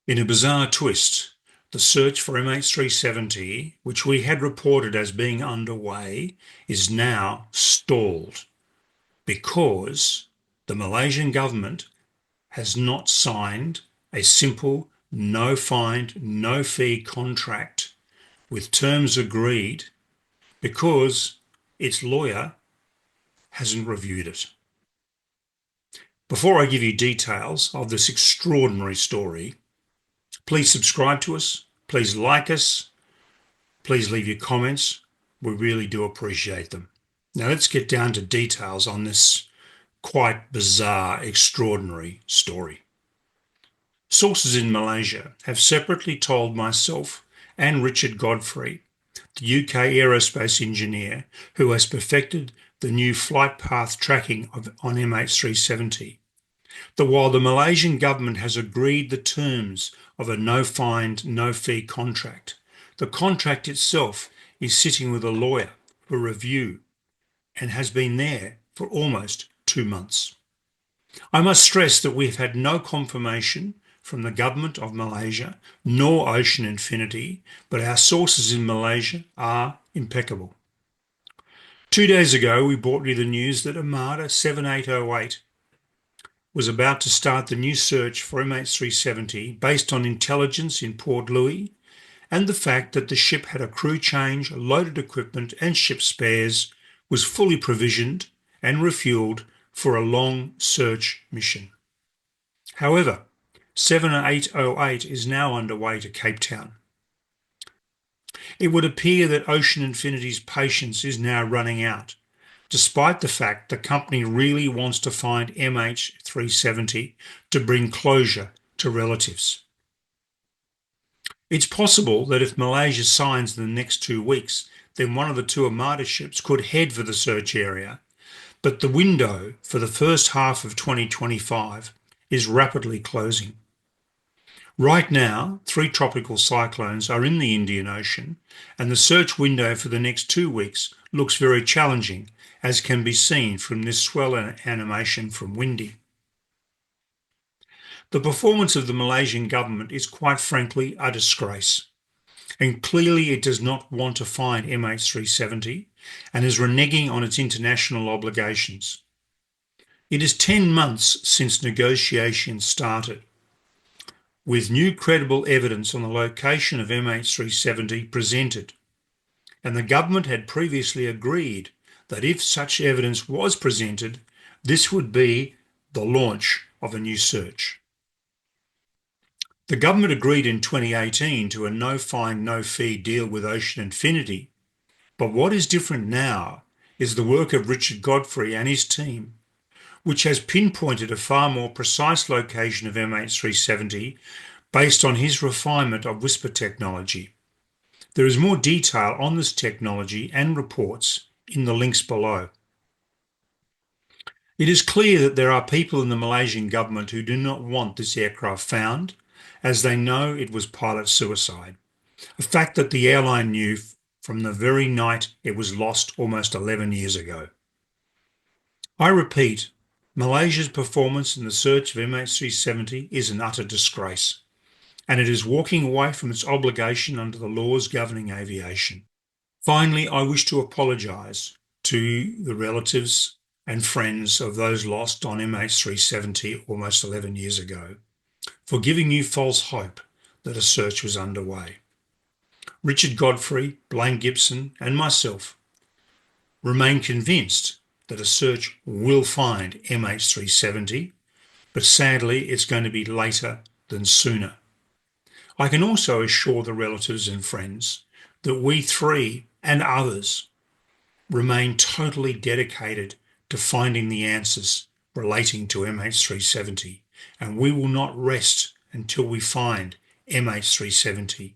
In a bizarre twist, the search for MH370, which we had reported as being underway, is now stalled because the Malaysian government has not signed a simple no find, no fee contract with terms agreed because its lawyer hasn't reviewed it. Before I give you details of this extraordinary story, please subscribe to us, please like us, please leave your comments. We really do appreciate them. Now let's get down to details on this quite bizarre, extraordinary story. Sources in Malaysia have separately told myself and Richard Godfrey, the UK aerospace engineer who has perfected the new flight path tracking on MH370, that while the Malaysian government has agreed the terms of a no find, no fee contract, the contract itself is sitting with a lawyer for review and has been there for almost 2 months. I must stress that we have had no confirmation from the government of Malaysia nor Ocean Infinity, but our sources in Malaysia are impeccable. 2 days ago, we brought you the news that Armada 7808 was about to start the new search for MH370 based on intelligence in Port Louis and the fact that the ship had a crew change, loaded equipment and ship spares, was fully provisioned and refueled for a long search mission. However, 7808 is now underway to Cape Town. It would appear that Ocean Infinity's patience is now running out, despite the fact the company really wants to find MH370 to bring closure to relatives. It's possible that if Malaysia signs in the next 2 weeks, then one of the two Armada ships could head for the search area, but the window for the first half of 2025 is rapidly closing. Right now, 3 tropical cyclones are in the Indian Ocean, and the search window for the next 2 weeks looks very challenging, as can be seen from this swell animation from Windy. The performance of the Malaysian government is quite frankly a disgrace, and clearly it does not want to find MH370 and is reneging on its international obligations. It is 10 months since negotiations started, with new credible evidence on the location of MH370 presented, and the government had previously agreed that if such evidence was presented, this would be the launch of a new search. The government agreed in 2018 to a no find, no fee deal with Ocean Infinity, but what is different now is the work of Richard Godfrey and his team, which has pinpointed a far more precise location of MH370 based on his refinement of whisper technology. There is more detail on this technology and reports in the links below. It is clear that there are people in the Malaysian government who do not want this aircraft found, as they know it was pilot suicide, a fact that the airline knew from the very night it was lost almost 11 years ago. I repeat, Malaysia's performance in the search of MH370 is an utter disgrace, and it is walking away from its obligation under the laws governing aviation. Finally, I wish to apologise to the relatives and friends of those lost on MH370 almost 11 years ago for giving you false hope that a search was underway. Richard Godfrey, Blaine Gibson and myself remain convinced that a search will find MH370, but sadly it's going to be later than sooner. I can also assure the relatives and friends that we three and others remain totally dedicated to finding the answers relating to MH370, and we will not rest until we find MH370.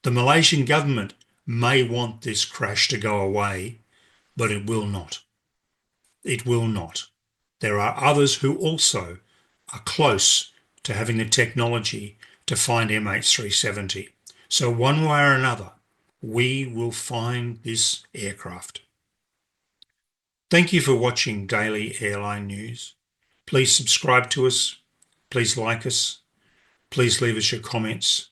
The Malaysian government may want this crash to go away, but it will not. It will not. There are others who also are close to having the technology to find MH370. So one way or another, we will find this aircraft. Thank you for watching Daily Airline News. Please subscribe to us. Please like us. Please leave us your comments,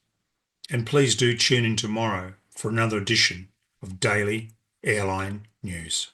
and please do tune in tomorrow for another edition of Daily Airline News.